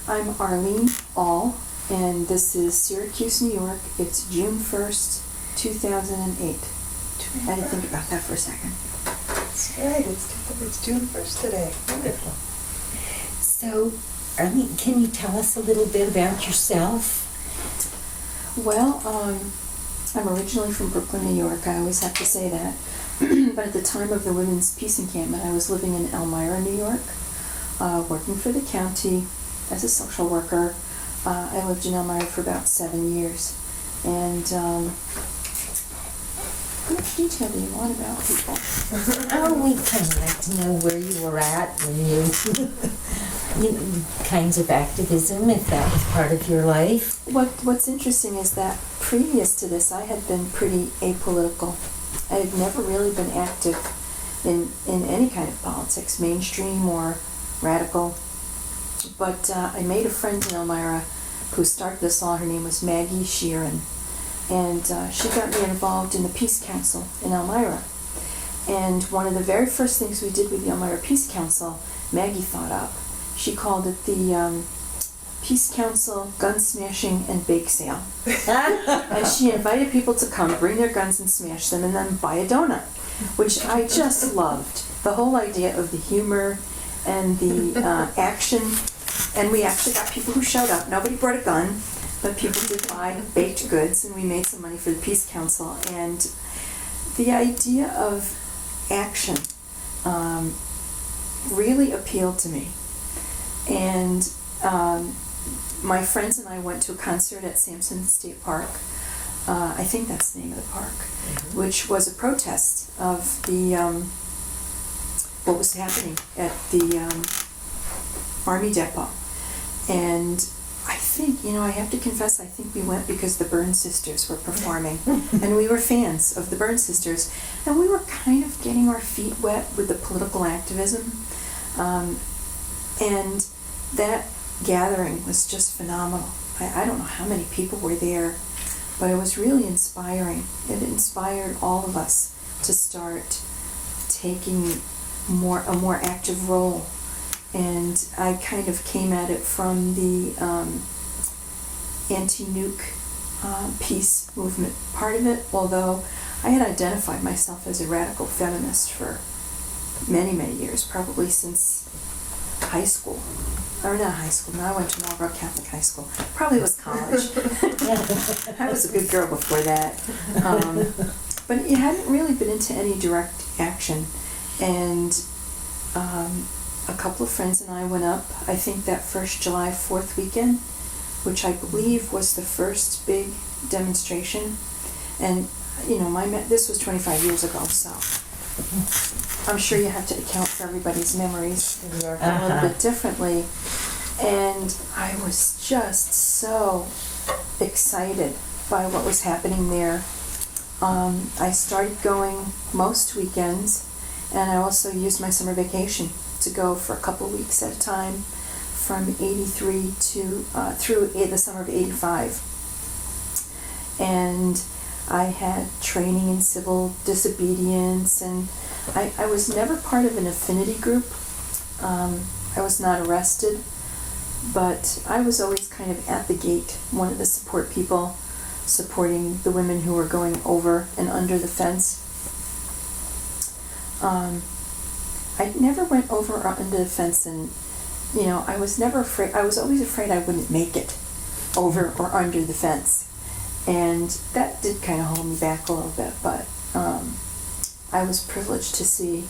I'm Arlene and this is Syracuse, New York. It's June 1st, 2008. I had to think about that for a second. That's right, it's June 1st today. Wonderful. So, Arlene, can you tell us a little bit about yourself? Well, I'm originally from Brooklyn, New York. I always have to say that. But at the time of the Women's Peace Encampment, I was living in Elmira, New York, working for the county as a social worker. I lived in Elmira for about 7 years. And how much detail do you want about people? Oh, we kind of like to know where you were at when you kinds of activism, if that was part of your life. What's interesting is that previous to this, I had been pretty apolitical. I had never really been active in any kind of politics, mainstream or radical. But I made a friend in Elmira who started this all. Her name was Maggie Sheeran. And she got me involved in the Peace Council in Elmira. And one of the very first things we did with the Elmira Peace Council, Maggie thought up. She called it the Peace Council Gun Smashing and Bake Sale. And she invited people to come, bring their guns and smash them, and then buy a donut, which I just loved. The whole idea of the humor and the action. And we actually got people who showed up. Nobody brought a gun, but people did buy baked goods, and we made some money for the Peace Council. And the idea of action really appealed to me. And my friends and I went to a concert at Sampson State Park. I think that's the name of the park, which was a protest of the what was happening at the Army Depot. And I think, I have to confess, I think we went because the Byrne Sisters were performing. And we were fans of the Byrne Sisters. And we were kind of getting our feet wet with the political activism. And that gathering was just phenomenal. I don't know how many people were there, but it was really inspiring. It inspired all of us to start taking a more active role. And I kind of came at it from the anti-nuke peace movement part of it, although I had identified myself as a radical feminist for many, many years, probably since high school. Or not high school, no, I went to Marlborough Catholic High School. Probably was college. I was a good girl before that. But it hadn't really been into any direct action. And a couple of friends and I went up, I think that first July 4th weekend, which I believe was the first big demonstration. And, this was 25 years ago, so I'm sure you have to account for everybody's memories a little bit differently. And I was just so excited by what was happening there. I started going most weekends, and I also used my summer vacation to go for a couple weeks at a time from 83 to through the summer of 85. And I had training in civil disobedience, and I was never part of an affinity group. I was not arrested, but I was always kind of at the gate, one of the support people supporting the women who were going over and under the fence. I never went over or under the fence, and I was never afraid. I was always afraid I wouldn't make it over or under the fence, and that did kind of hold me back a little bit. But I was privileged to see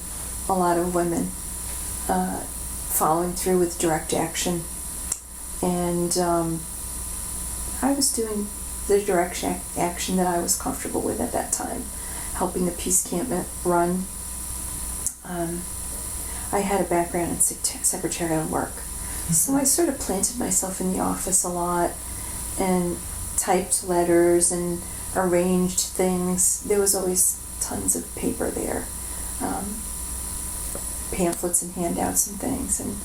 a lot of women following through with direct action, and I was doing the direct action that I was comfortable with at that time, helping the Peace Encampment run. I had a background in secretarial work, so I sort of planted myself in the office a lot and typed letters and arranged things. There was always tons of paper there, pamphlets and handouts and things, and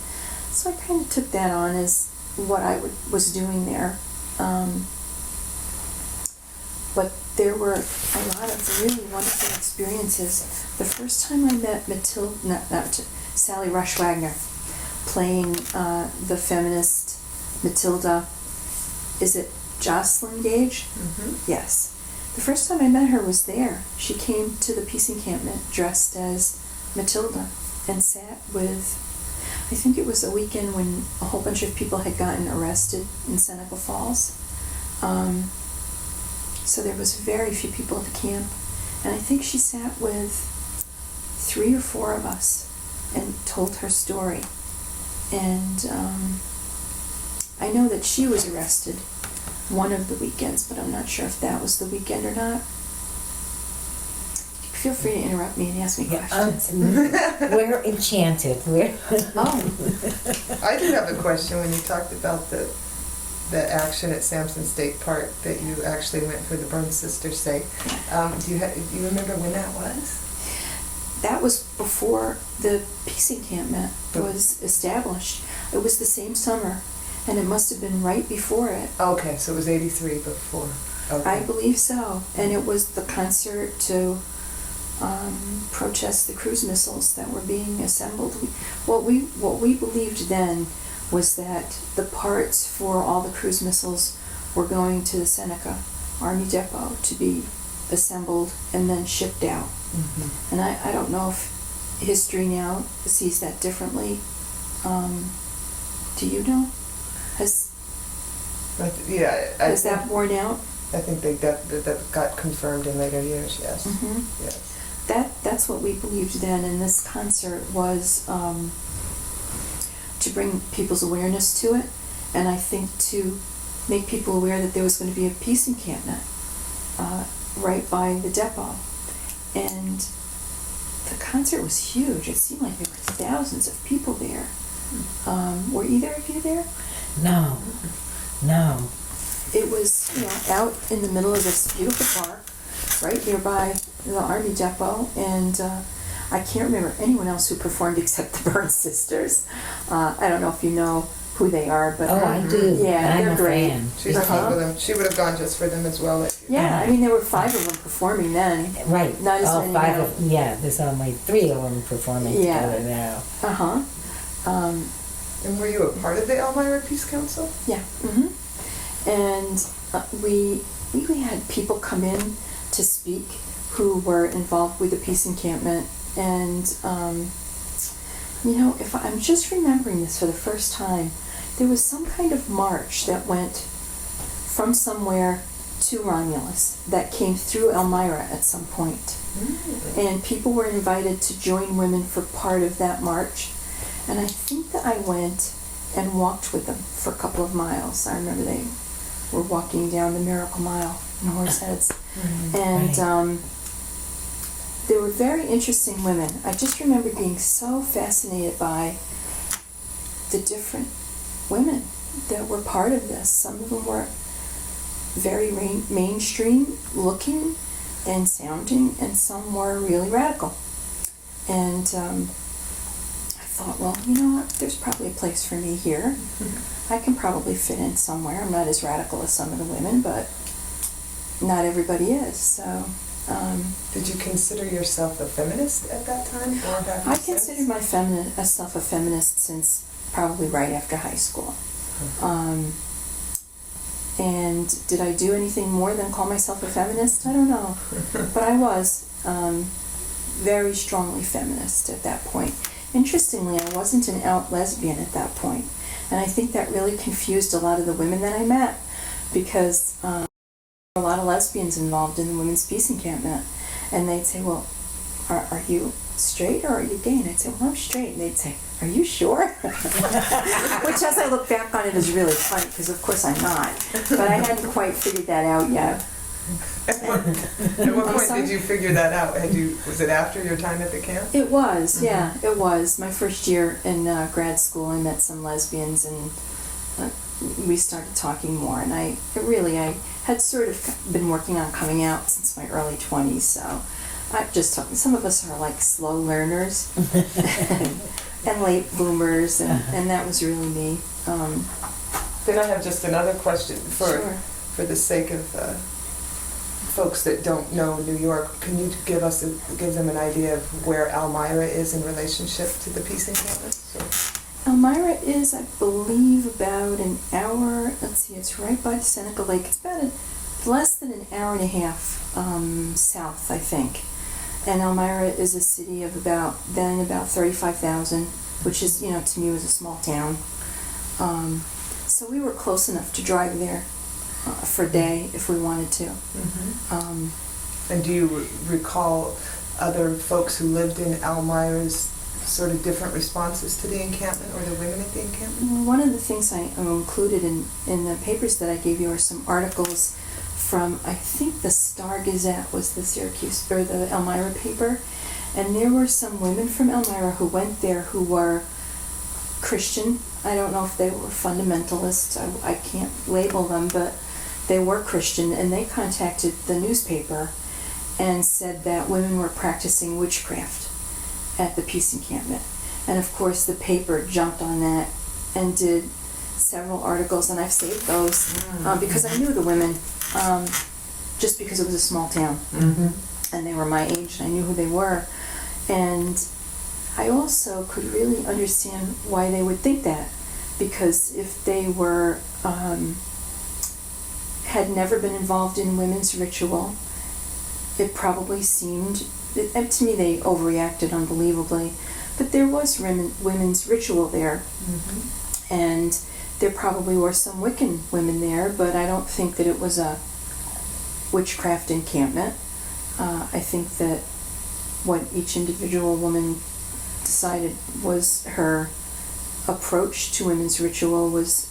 so I kind of took that on as what I was doing there. But there were a lot of really wonderful experiences. The first time I met Sally Rush Wagner, playing the feminist Matilda, is it Jocelyn Gage? Mm-hmm. Yes. The first time I met her was there. She came to the peace encampment dressed as Matilda and sat with, I think it was a weekend when a whole bunch of people had gotten arrested in Seneca Falls. So there was very few people at the camp. And I think she sat with 3 or 4 of us and told her story. And I know that she was arrested one of the weekends, but I'm not sure if that was the weekend or not. Feel free to interrupt me and ask me questions. We're enchanted. Oh. I do have a question. When you talked about the action at Sampson State Park, that you actually went for the Burns Sisters' sake. Do you remember when that was? That was before the peace encampment was established. It was the same summer, and it must have been right before it. Okay, so it was 83 before. Okay. I believe so. And it was the concert to protest the cruise missiles that were being assembled. What we believed then was that the parts for all the cruise missiles were going to the Seneca Army Depot to be assembled and then shipped out. Mm-hmm. And I don't know if history now sees that differently. Do you know? Has that borne out? I think that got confirmed in later years, yes. Mm-hmm. Yes. That's what we believed then, and this concert was to bring people's awareness to it, and I think to make people aware that there was going to be a peace encampment right by the depot. And the concert was huge. It seemed like there were thousands of people there. Were either of you there? No. It was, out in the middle of this beautiful park, right nearby the Army Depot, and I can't remember anyone else who performed except the Burns Sisters. I don't know if you know who they are, but I do. Yeah, I'm they're a great. fan. She's Uh-huh. with them. She would have gone just for them as well. Yeah, I mean, there were 5 of them performing then. Right. Not as all many 5 now. of yeah. There's only 3 of them performing Yeah. together now. Uh-huh. And were you a part of the Elmira Peace Council? Yeah. Mm-hmm. And we had people come in to speak who were involved with the peace encampment, and if I'm just remembering this for the first time, there was some kind of march that went from somewhere to Romulus that came through Elmira at some point. Mm. And people were invited to join women for part of that march. And I think that I went and walked with them for a couple of miles. I remember they were walking down the Miracle Mile in Horseheads. Mm-hmm. And Right. They were very interesting women. I just remember being so fascinated by the different women that were part of this. Some of them were very mainstream looking and sounding, and some were really radical. And I thought, well, there's probably a place for me here. I can probably fit in somewhere. I'm not as radical as some of the women, but not everybody is. So. Did you consider yourself a feminist at that time, or have you I since? considered myself a feminist since probably right after high school. And did I do anything more than call myself a feminist? I don't know. But I was very strongly feminist at that point. Interestingly, I wasn't an out lesbian at that point. And I think that really confused a lot of the women that I met, because there were a lot of lesbians involved in the Women's Peace Encampment. And they'd say, well, are you straight or are you gay? And I'd say, well, I'm straight. And they'd say, are you sure? Which, as I look back on it, is really funny, because of course I'm not. But I hadn't quite figured that out yet. At what point did you figure that out? Was it after your time at the camp? It was, yeah, it was. My first year in grad school, I met some lesbians, and we started talking more. And I had sort of been working on coming out since my early 20s, so I've just talked. Some of us are like slow learners and late bloomers, and that was really me. Then I have just another question Sure. for the sake of folks that don't know New York. Can you give them an idea of where Elmira is in relationship to the peace encampment? Elmira is, I believe, about an hour. Let's see, it's right by the Seneca Lake. It's about less than an hour and a half south, I think. And Elmira is a city of about 35,000, which is, to me, was a small town. So we were close enough to drive there for a day if we wanted to. Mm-hmm. And do you recall other folks who lived in Elmira's sort of different responses to the encampment or the women at the encampment? One of the things I included in the papers that I gave you are some articles from, I think the Star Gazette was the Syracuse, or the Elmira paper, and there were some women from Elmira who went there who were Christian. I don't know if they were fundamentalists, I can't label them, but they were Christian, and they contacted the newspaper and said that women were practicing witchcraft at the peace encampment. And of course the paper jumped on that and did several articles, and I've saved those because I knew the women, just because it was a small town. Mm-hmm. And they were my age and I knew who they were. And I also could really understand why they would think that, because if they were had never been involved in women's ritual, it probably seemed, and to me they overreacted unbelievably, but there was women's ritual there. Mm-hmm. And there probably were some Wiccan women there, but I don't think that it was a witchcraft encampment. I think that what each individual woman decided was her approach to women's ritual was,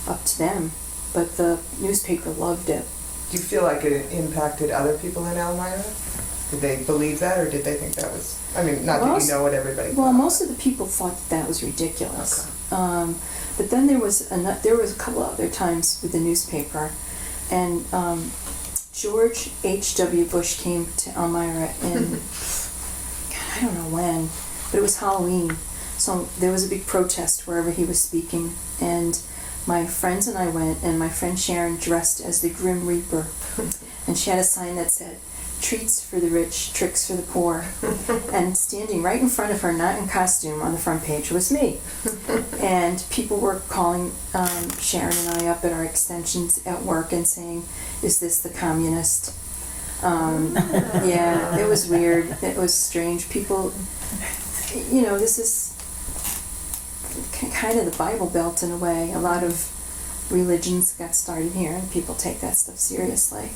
up to them. But the newspaper loved it. Do you feel like it impacted other people in Elmira? Did they believe that, or did they think that was, not that you know what everybody thought? Well, most of the people thought that was ridiculous. Okay. But then there was a couple other times with the newspaper, and George H.W. Bush came to Elmira in, God, I don't know when, but it was Halloween. So there was a big protest wherever he was speaking, and my friends and I went, and my friend Sharon dressed as the Grim Reaper, and she had a sign that said, "Treats for the rich, tricks for the poor." And standing right in front of her, not in costume, on the front page was me. And people were calling Sharon and I up at our extensions at work and saying, "Is this the communist?" Yeah, it was weird. It was strange. People, this is kind of the Bible Belt in a way. A lot of religions got started here, and people take that stuff seriously.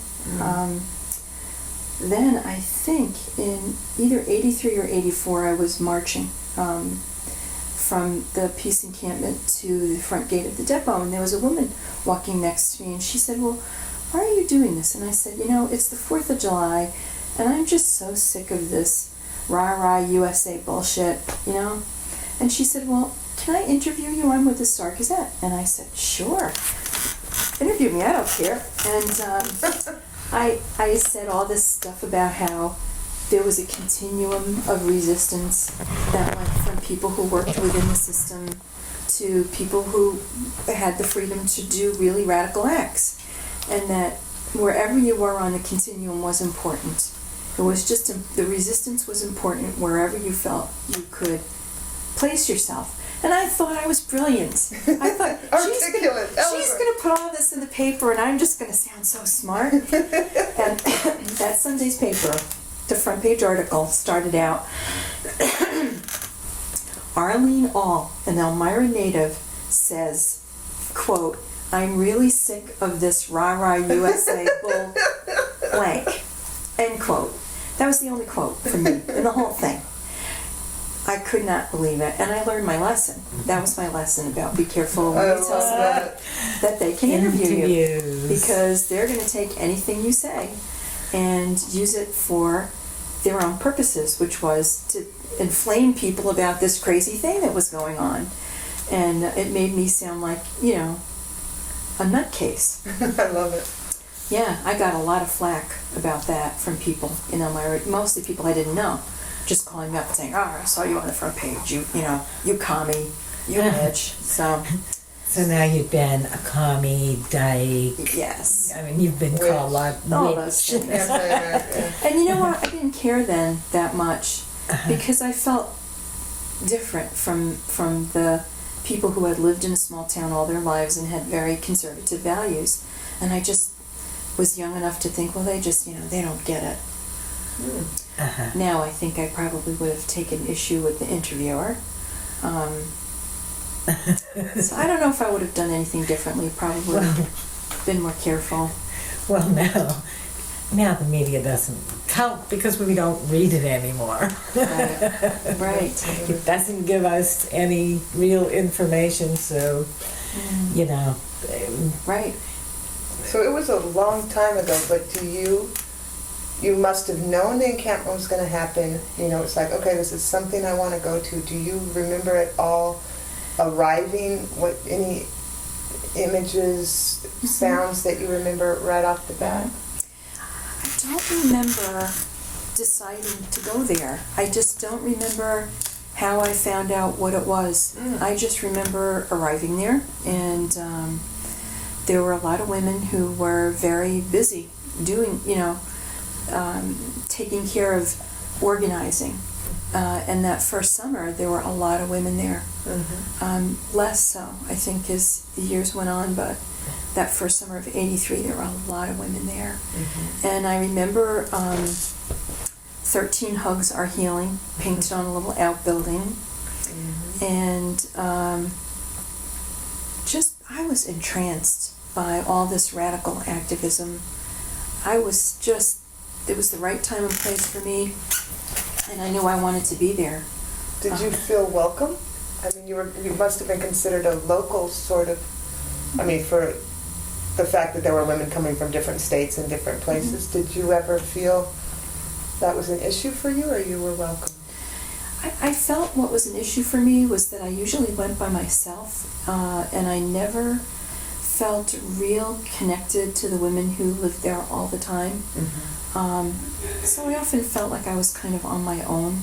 Then I think in either 83 or 84 I was marching from the peace encampment to the front gate of the depot, and there was a woman walking next to me, and she said, "Well, why are you doing this?" And I said, "It's the 4th of July, and I'm just so sick of this rah-rah USA bullshit, And she said, "Well, can I interview you? I'm with the Star Gazette." And I said, "Sure. Interview me, I don't care." And I said all this stuff about how there was a continuum of resistance that went from people who worked within the system to people who had the freedom to do really radical acts, and that wherever you were on the continuum was important. It was just, the resistance was important wherever you felt you could place yourself. And I thought I was brilliant. I thought, articulate, she's going to put all this in the paper, and I'm just going to sound so smart. And that Sunday's paper, the front page article, started out, "Arlene All, an Elmira native, says, quote, 'I'm really sick of this rah-rah USA bull blank,' end quote." That was the only quote from me in the whole thing. I could not believe it, and I learned my lesson. That was my lesson about be careful when you tell someone that they can interview you, because they're going to take anything you say and use it for their own purposes, which was to inflame people about this crazy thing that was going on. And it made me sound like, a nutcase. I love it. Yeah, I got a lot of flack about that from people in Elmira, mostly people I didn't know, just calling me up and saying, "Oh, I saw you on the front page, you commie, you bitch." So now you've been a commie, dyke. Yes. You've been called a lot All witch. those things. Yeah. And you know what? I didn't care then that much, because I felt different from the people who had lived in a small town all their lives and had very conservative values. And I just was young enough to think, well, they just, they don't get it. Uh-huh. Now I think I probably would have taken issue with the interviewer. So I don't know if I would have done anything differently. Probably would have been more careful. Well, now the media doesn't count because we don't read it anymore. Right. It doesn't give us any real information, so, Right. So it was a long time ago, but you must have known the encampment was going to happen. It's like, okay, this is something I want to go to. Do you remember at all arriving? Any images, sounds that you remember right off the bat? I don't remember deciding to go there. I just don't remember how I found out what it was. I just remember arriving there, and there were a lot of women who were very busy doing, taking care of organizing. And that first summer, there were a lot of women there. Less so, I think, as the years went on, but that first summer of '83, there were a lot of women there. And I remember 13 Hugs Are Healing, painted on a little outbuilding. And I was entranced by all this radical activism. It was the right time and place for me, and I knew I wanted to be there. Did you feel welcome? I mean, you must have been considered a local sort of, for the fact that there were women coming from different states and different places. Did you ever feel that was an issue for you, or you were welcome? I felt what was an issue for me was that I usually went by myself, and I never felt real connected to the women who lived there all the time. So I often felt like I was kind of on my own.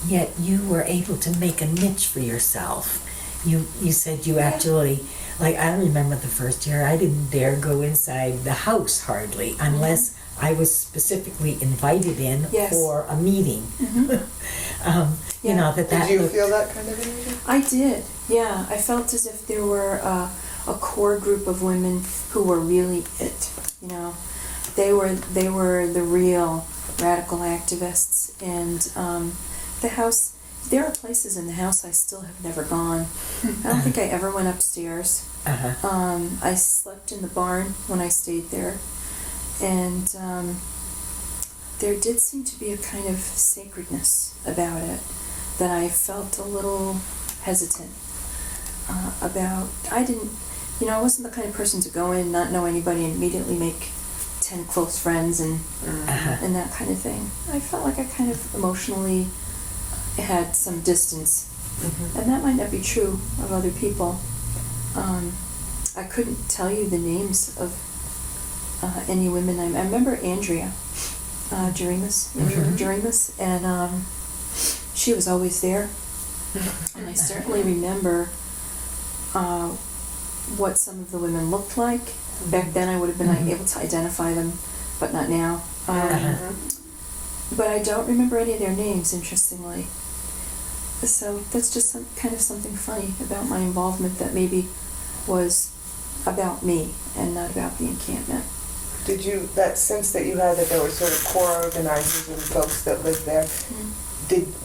Yet you were able to make a niche for yourself. You said you actually, like, I remember the first year I didn't dare go inside the house hardly unless I was specifically invited in for a meeting. Did you feel that kind of energy? I did, yeah. I felt as if there were a core group of women who were really it. They were the real radical activists, and the house. There are places in the house I still have never gone. I don't think I ever went upstairs. I slept in the barn when I stayed there, and there did seem to be a kind of sacredness about it that I felt a little hesitant about. I wasn't the kind of person to go in, not know anybody, and immediately make 10 close friends and that kind of thing. I felt like I kind of emotionally had some distance, and that might not be true of other people. I couldn't tell you the names of any women. I remember Andrea Jeremus, and she was always there. And I certainly remember what some of the women looked like. Back then I would have been able to identify them, but not now. But I don't remember any of their names, interestingly. So that's just something funny about my involvement that maybe was about me and not about the encampment. Did you, that sense that you had that there were sort of core organizers and folks that lived there,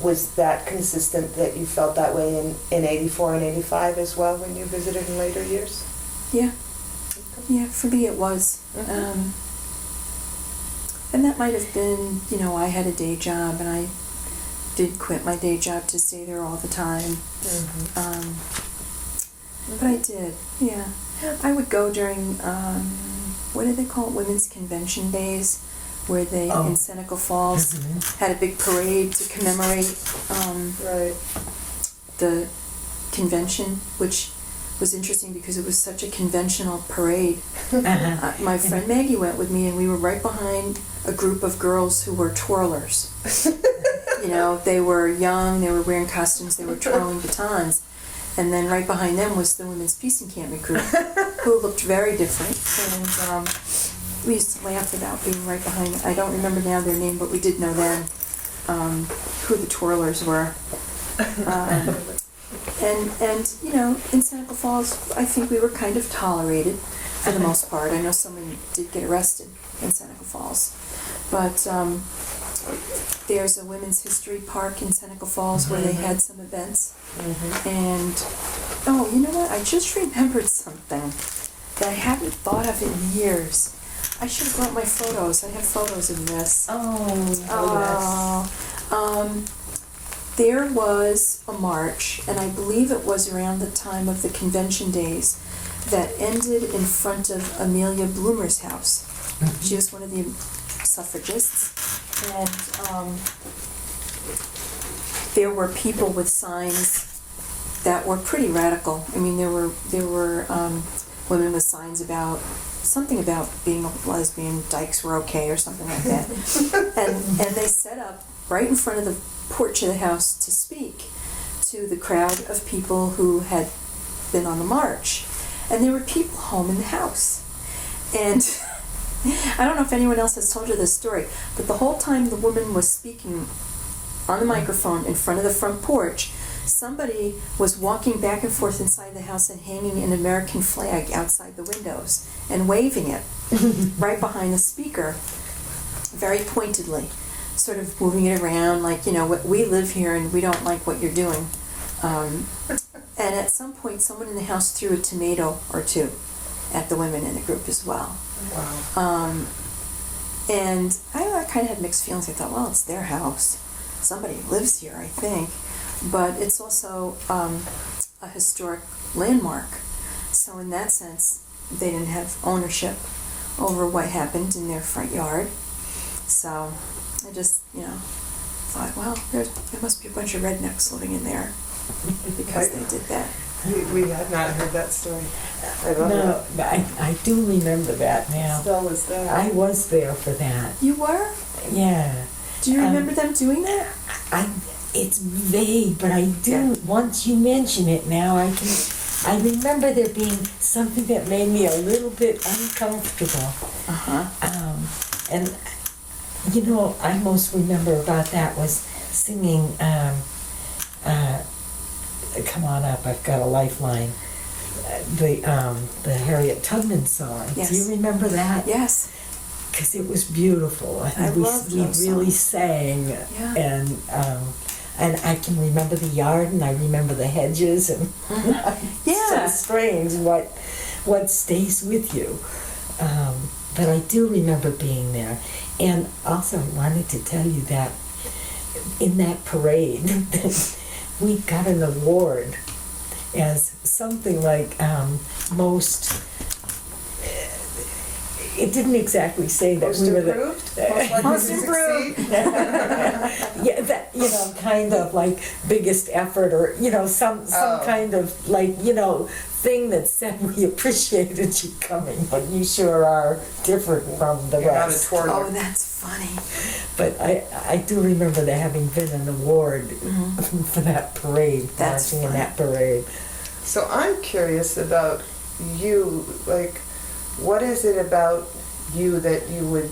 was that consistent that you felt that way in 84 and 85 as well when you visited in later years? Yeah. Yeah, for me it was. And that might have been, I had a day job, and I did quit my day job to stay there all the time. But I did, yeah. I would go during, what do they call it, Women's Convention Days, where they, in Seneca Falls, had a big parade to commemorate the convention, which was interesting because it was such a conventional parade. My friend Maggie went with me, and we were right behind a group of girls who were twirlers. They were young, they were wearing costumes, they were twirling batons. And then right behind them was the Women's Peace Encampment group, who looked very different. And we used to laugh about being right behind. I don't remember now their name, but we did know them. who the twirlers were. And you know, in Seneca Falls, I think we were kind of tolerated for the most part. I know someone did get arrested in Seneca Falls, but there's a women's history park in Seneca Falls where they had some events. And oh, you know what? I just remembered something that I haven't thought of in years. I should have brought my photos. I have photos of this. There was a march, and I believe it was around the time of the convention days, that ended in front of Amelia Bloomer's house. She was one of the suffragists, and there were people with signs that were pretty radical. I mean, there were women with signs about something about being a lesbian, dykes were okay, or something like that. and they set up right in front of the porch of the house to speak to the crowd of people who had been on the march. And there were people home in the house. And I don't know if anyone else has told you this story, but the whole time the woman was speaking on the microphone in front of the front porch, somebody was walking back and forth inside the house and hanging an American flag outside the windows and waving it right behind the speaker, very pointedly, sort of moving it around like, you know, we live here and we don't like what you're doing. And at some point, someone in the house threw a tomato or two at the women in the group as well. Wow. And I kind of had mixed feelings. I thought, well, it's their house. Somebody lives here, I think. But it's also a historic landmark. So in that sense, they didn't have ownership over what happened in their front yard. So I just, you know, thought, well, there must be a bunch of rednecks living in there because they did that. We had not heard that story. I love it. No, I do remember that now. Still was there. I was there for that. You were? Yeah. Do you remember them doing that? It's vague, but I do. Yeah. Once you mention it now, I remember there being something that made me a little bit uncomfortable. And you know, I most remember about that was singing, come on up, I've got a lifeline, the Harriet Tubman song. Yes. Do you remember that? Yes. Because it was beautiful. I loved we those really songs. sang, Yeah. and I can remember the yard, and I remember the hedges, and Yeah. so strange what stays with you. But I do remember being there, and also I wanted to tell you that in that parade, we got an award as something like most. It didn't exactly say that Most we were improved? the Most improved. yeah, that, you know, kind of like biggest effort, or you know, some kind of like, you know, thing that said we appreciated you coming, but you sure are different from the You're not a rest. twirler. Oh, that's funny. But I do remember there having been an award for that parade, That's marching in fun. that parade. So I'm curious about you, like, what is it about you that you would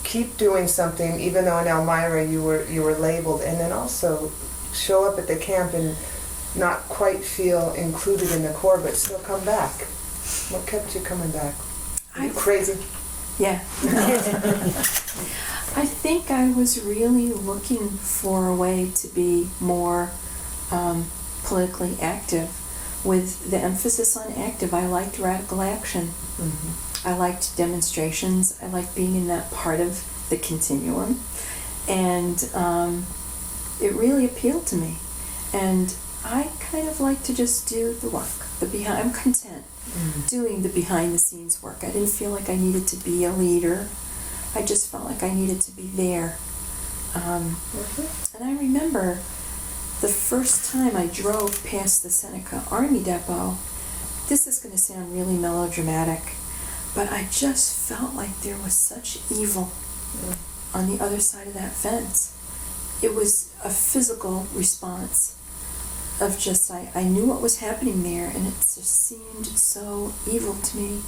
keep doing something, even though in Elmira you were labeled, and then also show up at the camp and not quite feel included in the Corps, but still come back? What kept you coming back? Are you crazy? Yeah. I think I was really looking for a way to be more politically active. With the emphasis on active, I liked radical action. I liked demonstrations. I liked being in that part of the continuum. And it really appealed to me. And I kind of like to just do the work. I'm content doing the behind the scenes work. I didn't feel like I needed to be a leader. I just felt like I needed to be there. And I remember the first time I drove past the Seneca Army Depot, this is going to sound really melodramatic, but I just felt like there was such evil on the other side of that fence. It was a physical response of just, I knew what was happening there, and it just seemed so evil to me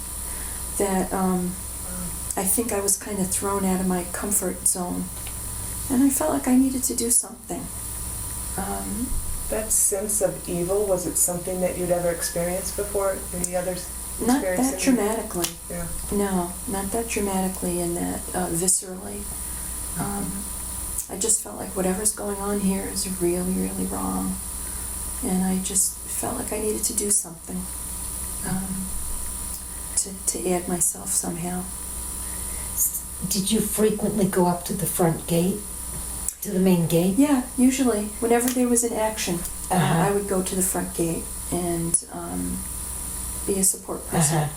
that I think I was kind of thrown out of my comfort zone And I felt like I needed to do something. That sense of evil, was it something that you'd ever experienced before? Any others? Not that dramatically. Yeah. No, not that dramatically and that viscerally. I just felt like whatever's going on here is really, really wrong. And I just felt like I needed to do something to add myself somehow. Did you frequently go up to the front gate? To the main gate? Yeah, usually. Whenever there was an action, Uh-huh. I would go to the front gate and be a support person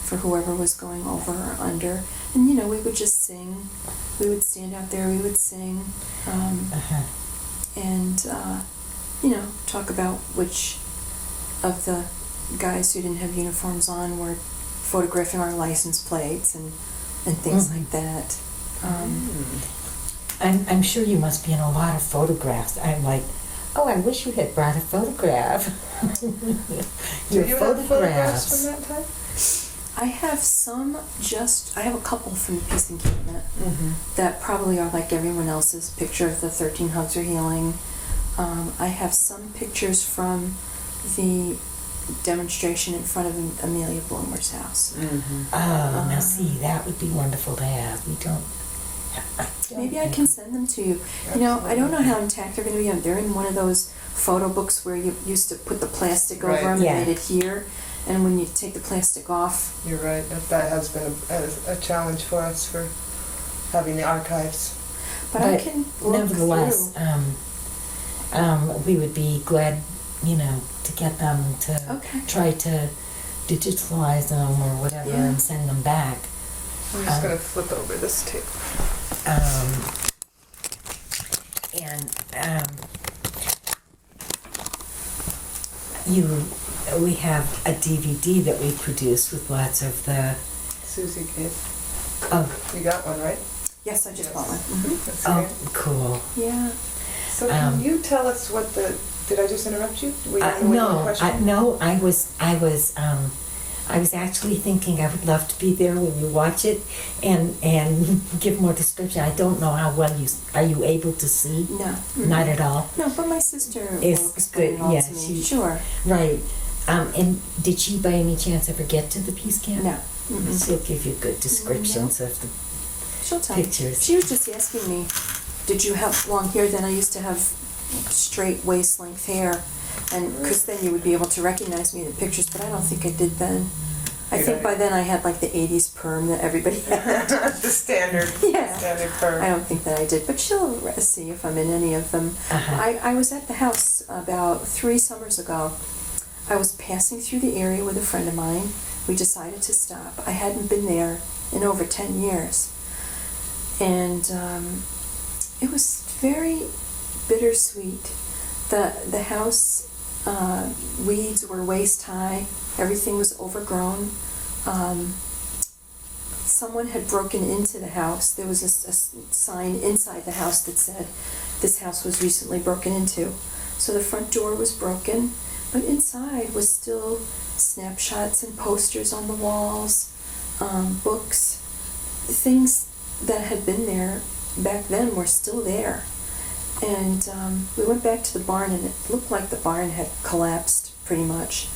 for whoever was going over or under. And, you know, we would just sing. We would stand out there, we would sing. And, you know, talk about which of the guys who didn't have uniforms on were photographing our license plates and things like that. I'm sure you must be in a lot of photographs. I'm like, oh, I wish you had brought a photograph. Do you have photographs from that time? I have I have a couple from the Peace Encampment that probably are like everyone else's picture of the 13 Hugs Are Healing. I have some pictures from the demonstration in front of Amelia Bloomer's house. Oh, now see, that would be wonderful to have. We don't. Maybe I can send them to you. You know, I don't know how intact they're going to be. They're in one of those photo books where you used to put the plastic over them Yeah. and made it here. And when you take the plastic off... You're right. That has been a challenge for us for having the archives. But I can look nevertheless, through. we would be glad, you know, to get them to try to digitalize them or whatever and send them back. I'm just going to flip over this tape. We have a DVD that we produced with lots of the... Susie gave. Oh. You got one, right? Yes, I just bought one. That's Oh, great. cool. Yeah. So can you tell us what the... Did I just interrupt you? Were you on the No, question? no, I was actually thinking I would love to be there when you watch it and give more description. I don't know how well are you able to see? No. Not at all. No, but my sister will It's explain it good, all yeah, to me. she- Sure. Right. And did she by any chance ever get to the Peace Camp? No. She'll give you good descriptions of the She'll tell me. pictures. She was just asking me, did you have long hair? Then I used to have straight waist-length hair. And because then you would be able to recognize me in the pictures, but I don't think I did then. I think by then I had like the 80s perm that everybody had. The standard. Standard perm. I don't think that I did, but she'll see if I'm in any of them. I was at the house about 3 summers ago. I was passing through the area with a friend of mine. We decided to stop. I hadn't been there in over 10 years. And it was very bittersweet. The house, weeds were waist high. Everything was overgrown. Someone had broken into the house. There was a sign inside the house that said, "This house was recently broken into." So the front door was broken, but inside was still snapshots and posters on the walls, books. Things that had been there back then were still there. And we went back to the barn, and it looked like the barn had collapsed pretty much.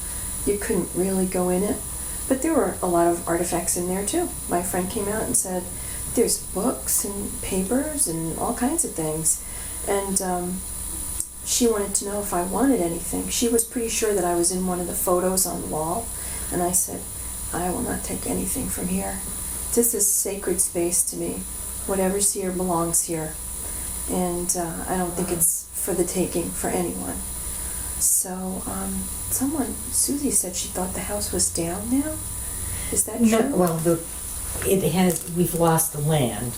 You couldn't really go in it. But there were a lot of artifacts in there too. My friend came out and said, there's books and papers and all kinds of things. And she wanted to know if I wanted anything. She was pretty sure that I was in one of the photos on the wall. And I said, I will not take anything from here. This is sacred space to me. Whatever's here belongs here. And I don't think it's for the taking for anyone. So Susie said she thought the house was down now. Is that true? No, well, we've lost the land.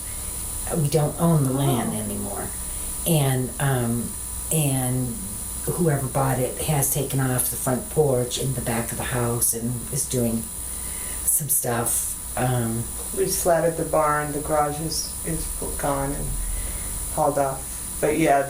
We don't own the land anymore. And whoever bought it has taken off the front porch in the back of the house and is doing some stuff. We slatted the barn, the garage is gone and hauled off. But yeah,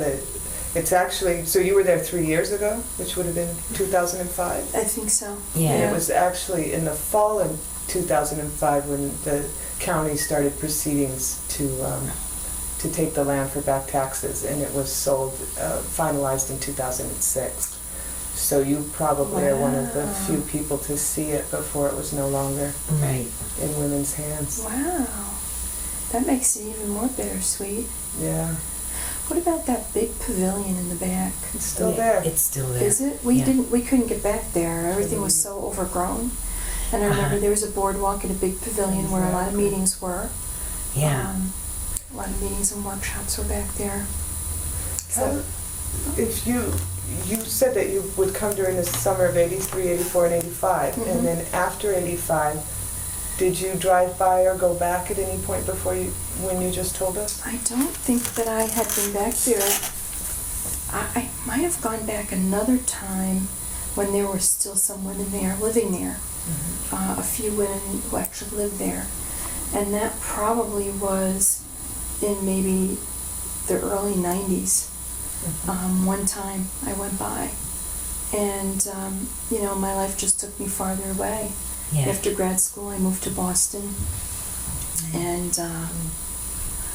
it's actually, so you were there 3 years ago, which would have been 2005? I think so. Yeah. And it was actually in the fall of 2005 when the county started proceedings to to take the land for back taxes, and it was sold, finalized in 2006. So you probably are one of the few people to see it before it was no longer Right. in women's hands. Wow. That makes it even more bittersweet. Yeah, What about that big pavilion in the back? it's still Yeah, there. It's still there. Is it? We couldn't get back there. Everything was so overgrown. And I remember there was a boardwalk at a big pavilion where a lot of meetings were. Yeah. A lot of meetings and workshops were back there. So, if you said that you would come during the summer of 83, 84, and 85, Mhm. and then after 85, did you drive by or go back at any point before when you just told us? I don't think that I had been back there. I might have gone back another time when there were still some women there, living there. A few women who actually lived there. And that probably was in maybe the early 90s. One time I went by. And, my life just took me farther away. Yeah. After grad school, I moved to Boston. And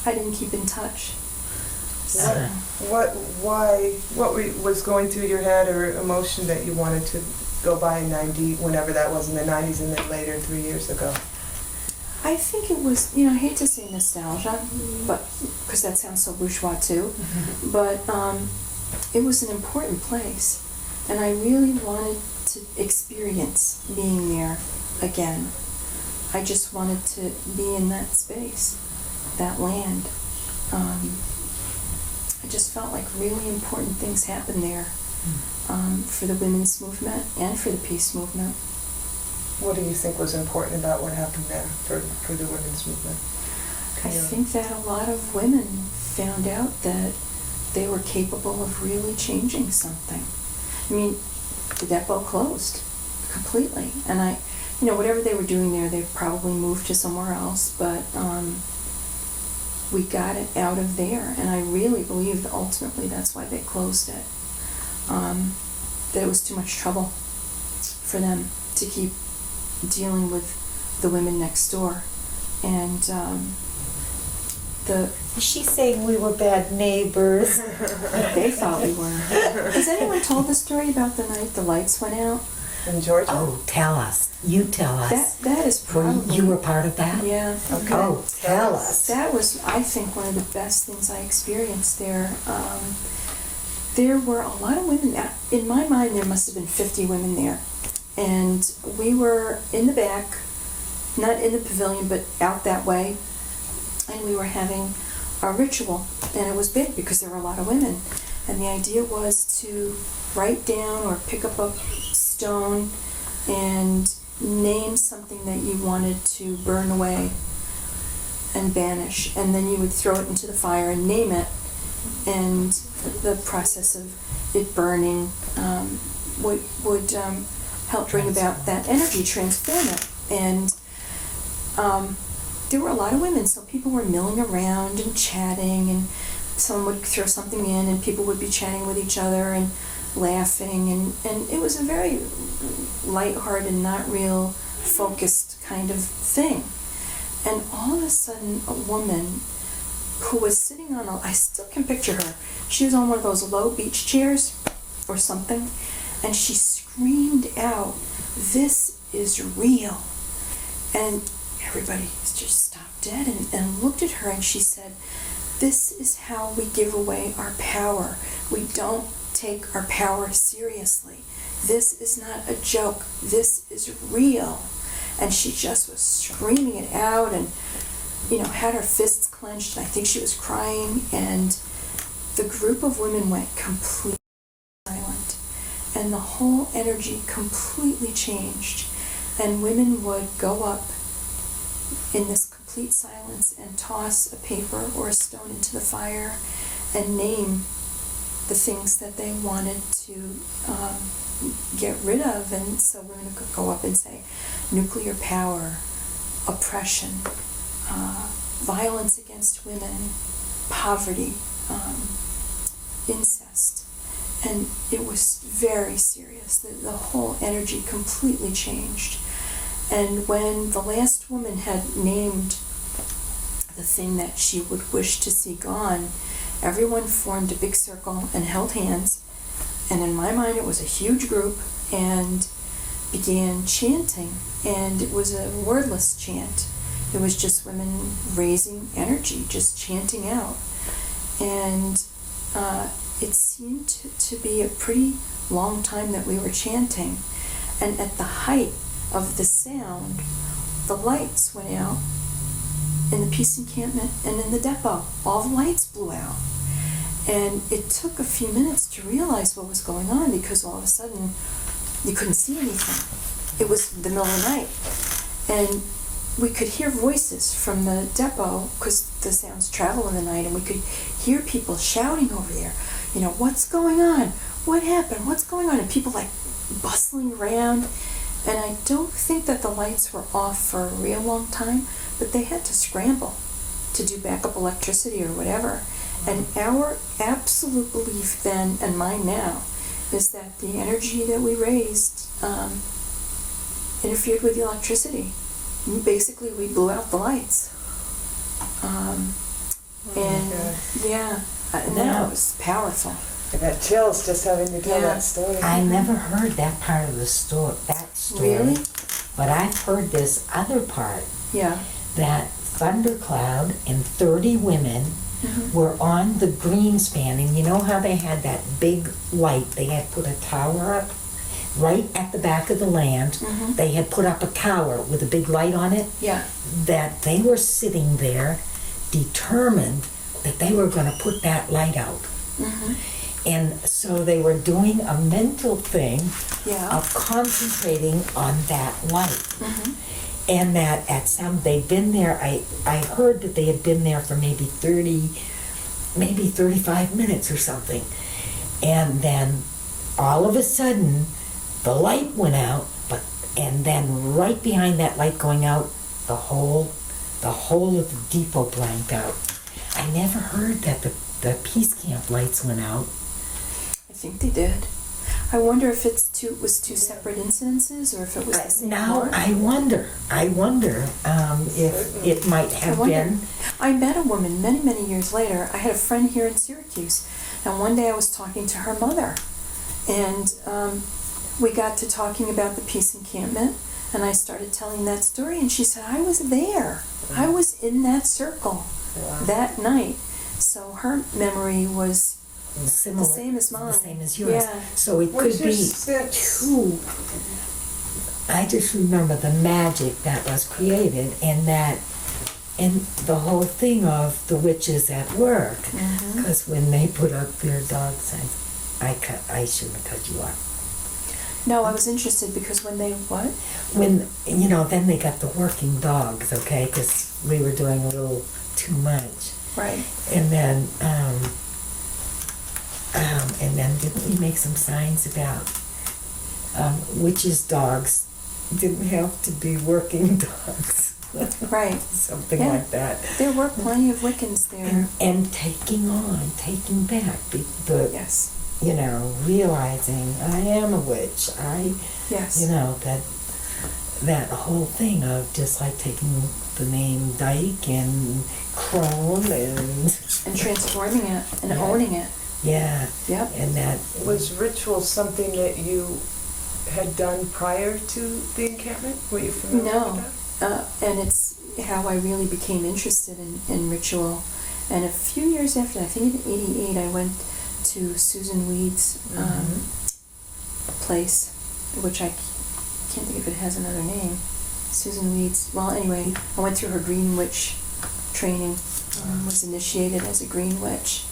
I didn't keep in touch. So, What was going through your head or emotion that you wanted to go by in 90, whenever that was in the 90s, and then later 3 years ago? I think it was, I hate to say nostalgia, but because that sounds so bourgeois too, but it was an important place, and I really wanted to experience being there again. I just wanted to be in that space, that land. I just felt like really important things happened there for the women's movement and for the peace movement. What do you think was important about what happened there for the women's movement? I think that a lot of women found out that they were capable of really changing something. I mean, the depot closed completely, and whatever they were doing there, they probably moved to somewhere else, but we got it out of there, and I really believe that ultimately that's why they closed it. That it was too much trouble for them to keep dealing with the women next door. And Is she saying we were bad neighbors? they thought we were. Has anyone told the story about the night the lights went out? In Georgia? Oh, tell us. You tell us. That is probably... You were part of that? Yeah. Okay. Oh, tell us. That was, I think, one of the best things I experienced there. There were a lot of women. In my mind, there must have been 50 women there. And we were in the back, not in the pavilion, but out that way. And we were having a ritual. And it was big because there were a lot of women. And the idea was to write down or pick up a stone and name something that you wanted to burn away and banish, and then you would throw it into the fire and name it, and the process of it burning would help bring about that energy, transform it. And there were a lot of women, so people were milling around and chatting, and someone would throw something in and people would be chatting with each other and laughing, and it was a very lighthearted, not real focused kind of thing. And all of a sudden, a woman who was sitting on I still can picture her, she was on one of those low beach chairs or something, and she screamed out, "This is real." And everybody just stopped dead and looked at her, and she said, "This is how we give away our power. We don't take our power seriously. This is not a joke. This is real." And she just was screaming it out and, had her fists clenched. I think she was crying. And the group of women went completely silent. And the whole energy completely changed. And women would go up in this complete silence and toss a paper or a stone into the fire and name the things that they wanted to get rid of. And so women could go up and say nuclear power, oppression, violence against women, poverty, incest. And it was very serious. The whole energy completely changed. And when the last woman had named the thing that she would wish to see gone, everyone formed a big circle and held hands, and in my mind it was a huge group, and began chanting, and it was a wordless chant. It was just women raising energy, just chanting out. And it seemed to be a pretty long time that we were chanting. And at the height of the sound, the lights went out in the peace encampment and in the depot. All the lights blew out. And it took a few minutes to realize what was going on, because all of a sudden you couldn't see anything. It was the middle of the night. And we could hear voices from the depot, because the sounds travel in the night, and we could hear people shouting over there, you know, what's going on? What happened? What's going on? And people like bustling around. And I don't think that the lights were off for a real long time, but they had to scramble to do backup electricity or whatever. And our absolute belief then, and mine now, is that the energy that we raised interfered with the electricity. Basically, we blew out the lights. And that was powerful. I got chills just having you tell that story. I never heard that part of the story. Really? But I've heard this other part. Yeah. That Thundercloud and 30 women were on the Greenspan, and you know how they had that big light? They had put a tower up right at the back of the land. They had put up a tower with a big light on it. Yeah. That they were sitting there determined that they were going to put that light out. And so they were doing a mental thing of concentrating on that light. And that at some, they'd been there, I heard that they had been there for maybe 35 minutes or something. And then all of a sudden, the light went out, and then right behind that light going out, the whole of the depot blanked out. I never heard that the Peace Camp lights went out. I think they did. I wonder if it was two separate incidences, or if it was the same one. I wonder if it might have been. I met a woman many, many years later. I had a friend here in Syracuse, and one day I was talking to her mother, and we got to talking about the peace encampment, and I started telling that story, and she said, I was there. I was in that circle that night. So her memory was Similar, the same as mine. The same as yours. Yeah. So it could be two. I just remember the magic that was created, and the whole thing of the witches at work. Because when they put up their dog signs, I shouldn't have cut you off. No, I was interested because when they what? When then they got the working dogs, okay? Because we were doing a little too much. Right. And then didn't we make some signs about witches' dogs didn't have to be working dogs? Right. Something like that. There were plenty of Wiccans there. And taking back Yes. Realizing I am a witch. Yes. That whole thing of just like taking the name Dyke and Crone and transforming it and owning it. Yeah. Yep. And that was ritual something that you had done prior to the encampment? Were you familiar with that? And it's how I really became interested in ritual. And a few years after, I think in '88, I went to Susan Weed's place, which I can't think if it has another name. Susan Weed's. Well, anyway, I went through her Green Witch training, was initiated as a Green Witch.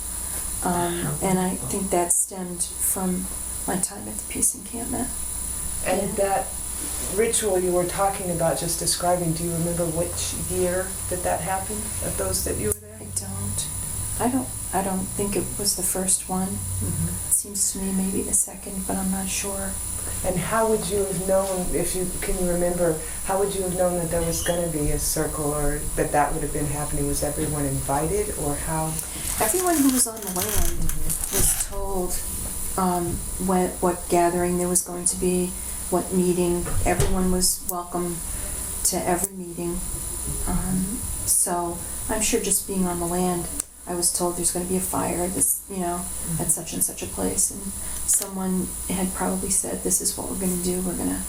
And I think that stemmed from my time at the Peace Encampment. And that ritual you were talking about, just describing, do you remember which year that happened, of those that you were there? I don't think it was the first one. It seems to me maybe the second, but I'm not sure. And how would you have known, can you remember, how would you have known that there was going to be a circle, or that would have been happening? Was everyone invited, or how? Everyone who was on the land was told what gathering there was going to be, what meeting. Everyone was welcome to every meeting. So So I'm sure just being on the land, I was told there's going to be a fire, at such and such a place, and someone had probably said, this is what we're going to do. We're going to,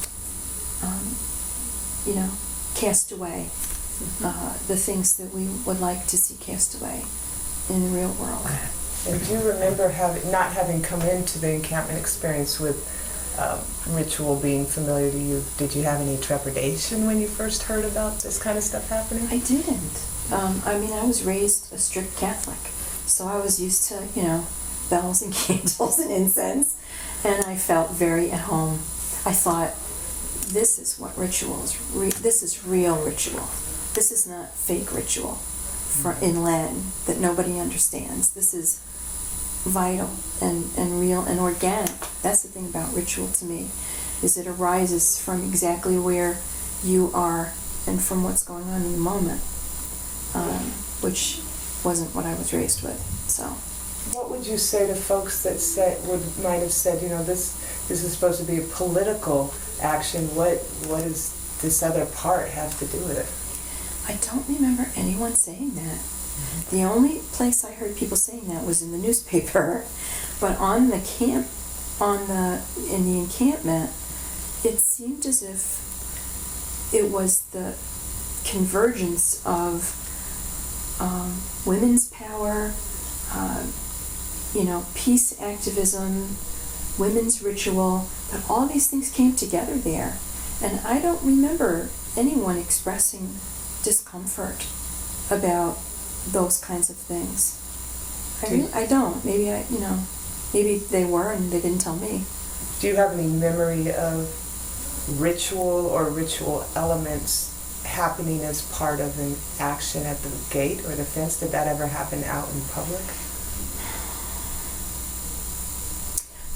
cast away the things that we would like to see cast away in the real world. And do you remember not having come into the encampment experience with ritual being familiar to you? Did you have any trepidation when you first heard about this kind of stuff happening? I didn't. I was raised a strict Catholic, so I was used to, bells and candles and incense, and I felt very at home. I thought, this is what ritual is. This is real ritual. This is not fake ritual in Latin that nobody understands. This is vital and real and organic. That's the thing about ritual to me, is it arises from exactly where you are and from what's going on in the moment, which wasn't what I was raised with. So, what would you say to folks that might have said, this is supposed to be a political action? What does this other part have to do with it? I don't remember anyone saying that. The only place I heard people saying that was in the newspaper, but in the encampment, it seemed as if it was the convergence of women's power, peace activism, women's ritual, that all these things came together there. And I don't remember anyone expressing discomfort about those kinds of things. I don't. Maybe maybe they were and they didn't tell me. Do you have any memory of ritual or ritual elements happening as part of an action at the gate or the fence? Did that ever happen out in public?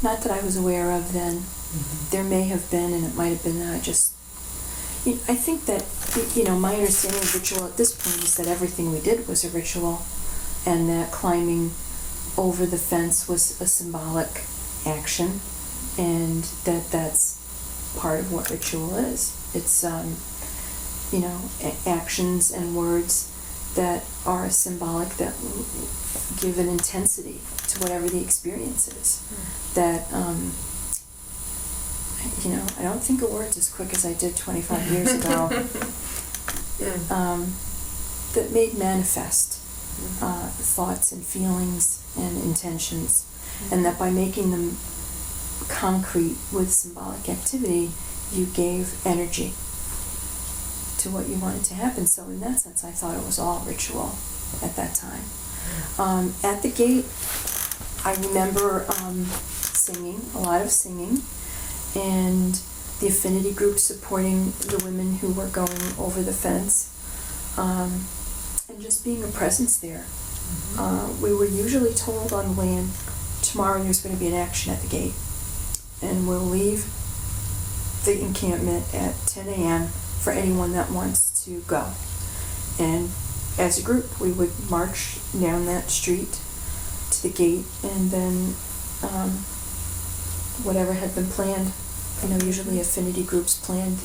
Not that I was aware of then. Mm-hmm. There may have been, and it might have been that I just... I think that, my understanding of ritual at this point is that everything we did was a ritual, and that climbing over the fence was a symbolic action, and that's part of what ritual is. It's, actions and words that are symbolic, that give an intensity to whatever the experience is. That, I don't think of words as quick as I did 25 years ago. That made manifest thoughts and feelings and intentions, and that by making them concrete with symbolic activity, you gave energy to what you wanted to happen. So in that sense, I thought it was all ritual at that time. At the gate, I remember singing, a lot of singing, and the affinity group supporting the women who were going over the fence, and just being a presence there. We were usually told on land, tomorrow there's going to be an action at the gate, and we'll leave the encampment at 10 a.m. for anyone that wants to go. And as a group, we would march down that street to the gate, and then whatever had been planned, usually affinity groups planned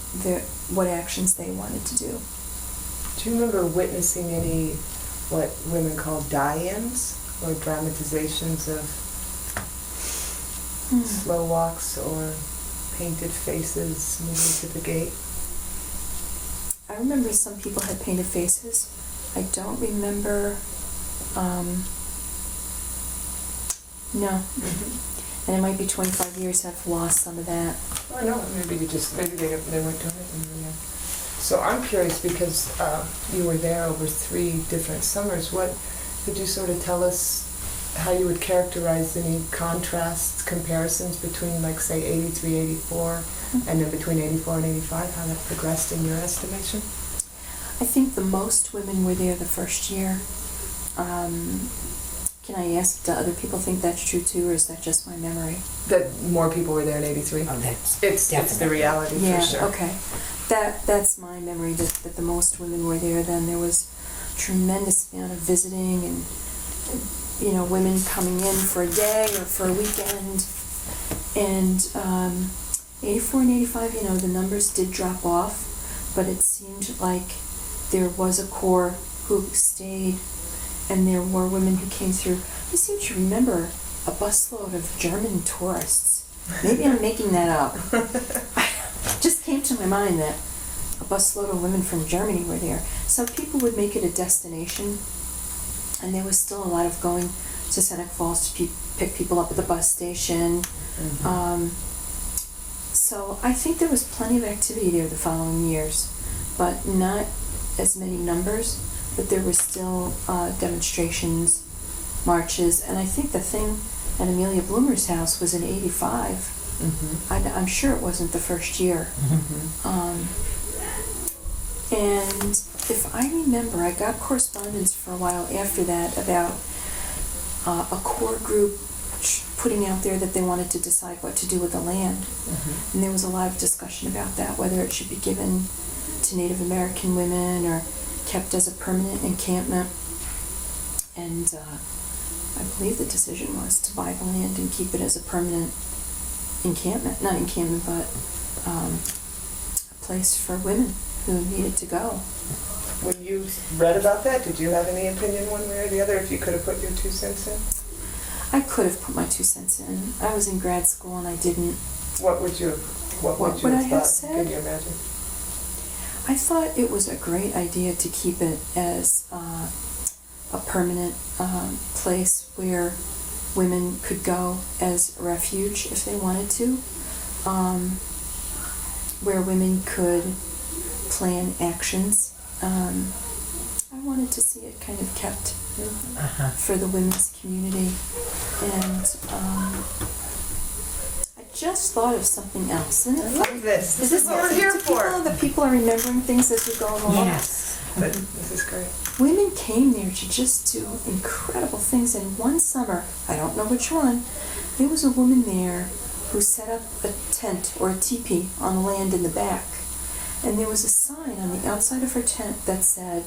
what actions they wanted to do. Do you remember witnessing any, what women call die-ins, or dramatizations of slow walks or painted faces moving to the gate? I remember some people had painted faces. I don't remember, no. And it might be 25 years I've lost some of that. Oh, no, maybe they weren't doing it. So I'm curious, because you were there over 3 different summers. Could you sort of tell us how you would characterize any contrasts, comparisons between, like, say, 83, 84, and then between 84 and 85, how that progressed in your estimation? I think the most women were there the first year. Can I ask, do other people think that's true too, or is that just my memory? That more people were there in 83? Oh, that's It's the reality, yeah, for sure. Okay. That's my memory, that the most women were there then. There was a tremendous amount of visiting and, women coming in for a day or for a weekend. And 84 and 85, the numbers did drop off, but it seemed like there was a core who stayed, and there were women who came through. I seem to remember a busload of German tourists. Maybe I'm making that up. It just came to my mind that a busload of women from Germany were there. So people would make it a destination, and there was still a lot of going to Seneca Falls to pick people up at the bus station. So I think there was plenty of activity there the following years, but not as many numbers, but there were still demonstrations, marches, and I think the thing at Amelia Bloomer's house was in '85. I'm sure it wasn't the first year. And if I remember, I got correspondence for a while after that about a core group putting out there that they wanted to decide what to do with the land. And there was a lot of discussion about that, whether it should be given to Native American women or kept as a permanent encampment. And I believe the decision was to buy the land and keep it as a permanent encampment, not encampment, but a place for women who needed to go. When you read about that, did you have any opinion one way or the other, if you could have put your 2 cents in? I could have put my 2 cents in. I was in grad school and I didn't. What would you have What thought? I have said? Can you imagine? I thought it was a great idea to keep it as a permanent place where women could go as refuge if they wanted to, where women could plan actions. I wanted to see it kind of kept for the women's community. And I just thought of something else. Isn't it I funny? love this. Is this what we're here for. That people are remembering things as we go along? Yes. But this is great. Women came there to just do incredible things. And one summer, I don't know which one, there was a woman there who set up a tent or a teepee on the land in the back. And there was a sign on the outside of her tent that said,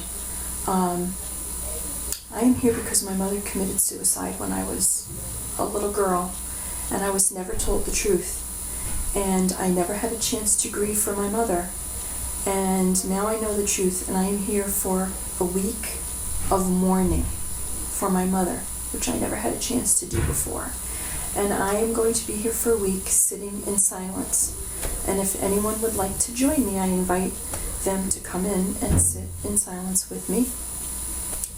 I am here because my mother committed suicide when I was a little girl, and I was never told the truth. And I never had a chance to grieve for my mother. And now I know the truth, and I am here for a week of mourning for my mother, which I never had a chance to do before. And I am going to be here for a week sitting in silence. And if anyone would like to join me, I invite them to come in and sit in silence with me.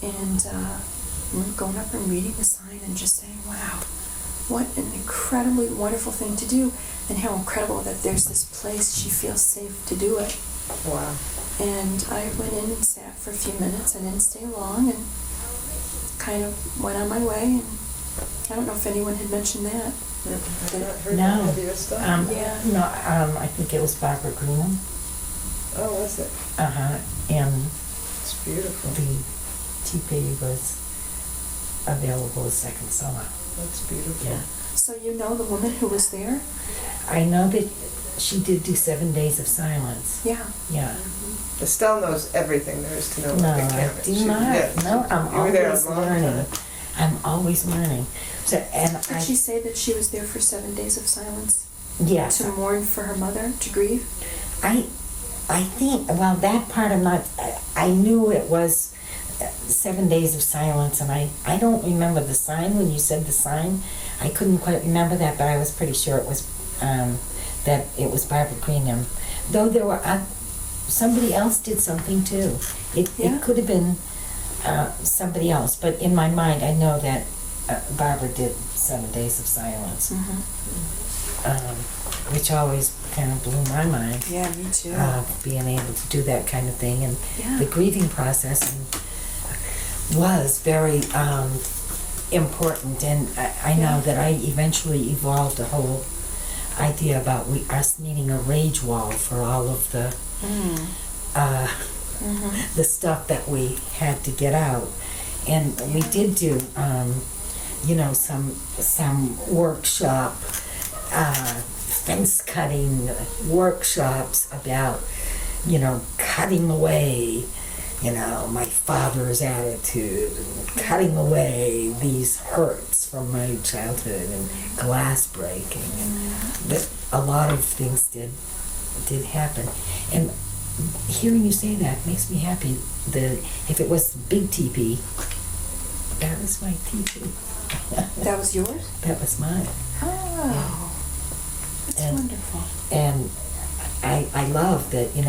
And going up and reading the sign and just saying, wow, what an incredibly wonderful thing to do, and how incredible that there's this place she feels safe to do it. Wow. And I went in and sat for a few minutes. I didn't stay long and kind of went on my way. And I don't know if anyone had mentioned that. I've not heard No. that. Have you stuff? Yeah. No, I think it was Barbara Greenham. Oh, was it? And It's beautiful. the teepee was available the second summer. That's beautiful. Yeah. So you know the woman who was there? I know that she did do 7 days of silence. Yeah. Yeah. Estelle knows everything there is to know No, about I encampment. do She- not. yeah, No, I'm you were there a always long learning. time. I'm always learning. So, and Did she say that she was there for 7 days of silence? yes, To mourn for her mother, to grieve? I think, well, that part I'm not, I knew it was 7 days of silence, and I don't remember the sign. When you said the sign, I couldn't quite remember that, but I was pretty sure it was, that it was Barbara Greenham. Though there were, somebody else did something too. Yeah. It could have been somebody else, but in my mind, I know that Barbara did 7 days of silence, which always kind of blew my mind. Yeah, me too. Being able to do that kind of thing, and Yeah. the grieving process was very important. And I know that I eventually evolved a whole idea about us needing a rage wall for all of the the stuff that we had to get out. And we did do, some workshop, fence cutting workshops about, cutting away, my father's attitude, and cutting away these hurts from my childhood, and glass breaking, and that a lot of things did happen. And hearing you say that makes me happy. If it was big teepee, that was my teepee. That was yours? That was mine. Oh, that's And- wonderful. And I love that, it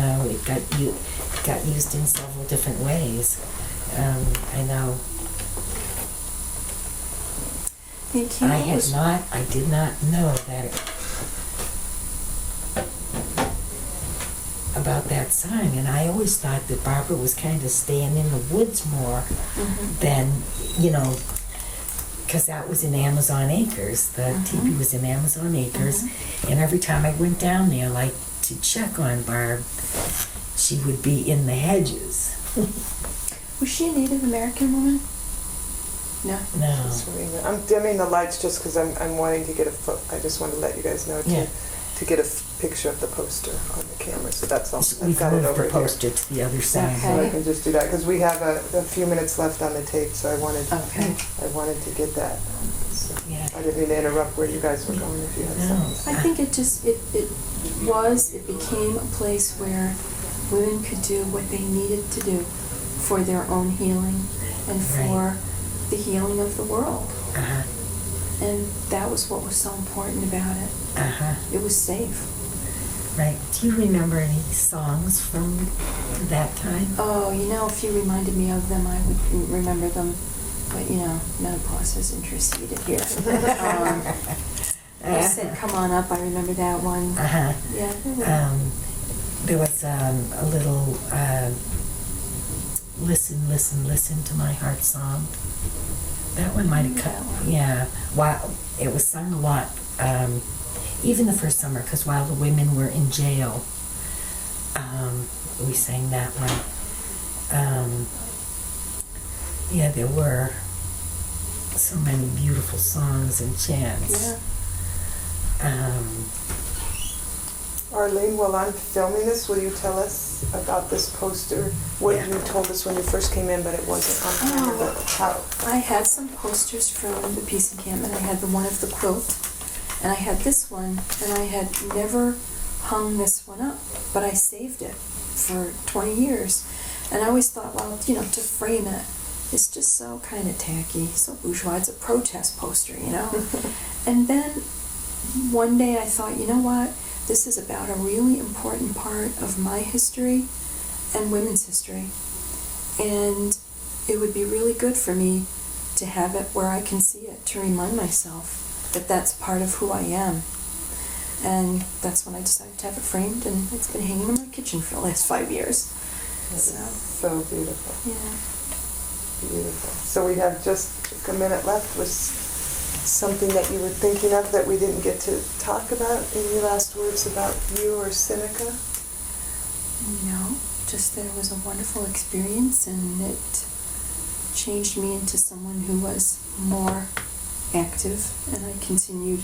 got used in several different ways. I know It came I out was- did not know that about that song, and I always thought that Barbara was kind of staying in the woods more Mhm. than, because that was in Amazon Acres. The teepee was in Amazon Acres, and every time I went down there, like to check on Barb, she would be in the hedges. Was she a Native American woman? No. No. I'm dimming the lights just because I'm wanting to get I just want to let you guys know Yeah. to get a picture of the poster on the camera. So that's all. I've We've got it moved over the here. poster to the other side. So I can just do that because we have a few minutes left on the tape. So I wanted Okay. to get that. So Yeah. I didn't mean to interrupt where you guys were going if you had No. something. I think it became a place where women could do what they needed to do for their own healing and for the healing of the world. Uh-huh. And that was what was so important about it. Uh-huh. It was safe. Right. Do you remember any songs from that time? Oh, if you reminded me of them, I would remember them. But, menopause has interceded here. I said, "Come on up." I remember that one. Uh-huh. Yeah. There was a little listen, listen, listen to my heart song. That one might have cut. Yeah. Wow. It was sung a lot. Even the first summer, because while the women were in jail, we sang that one. Yeah, there were so many beautiful songs and chants. Yeah. Arlene, while I'm filming this, will you tell us about this poster? What Yeah. you told us when you first came in, but it wasn't on camera. But how? I had some posters from the Peace Encampment. I had the one of the quilt, and I had this one, and I had never hung this one up, but I saved it for 20 years. And I always thought, well, to frame it, it's just so kind of tacky, so bourgeois. It's a protest poster, And then one day I thought, you know what? This is about a really important part of my history and women's history. And it would be really good for me to have it where I can see it, to remind myself that that's part of who I am. And that's when I decided to have it framed, and it's been hanging in my kitchen for the last 5 years. So beautiful. Yeah. Beautiful. So we have just a minute left. Was something that you were thinking of that we didn't get to talk about? Any last words about you or Seneca? No, just that it was a wonderful experience, and it changed me into someone who was more active, and I continued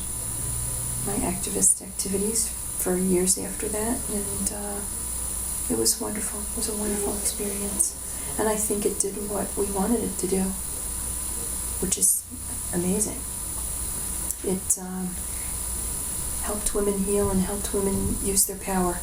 my activist activities for years after that, and it was wonderful. It was a wonderful experience, and I think it did what we wanted it to do, which is amazing. It helped women heal and helped women use their power.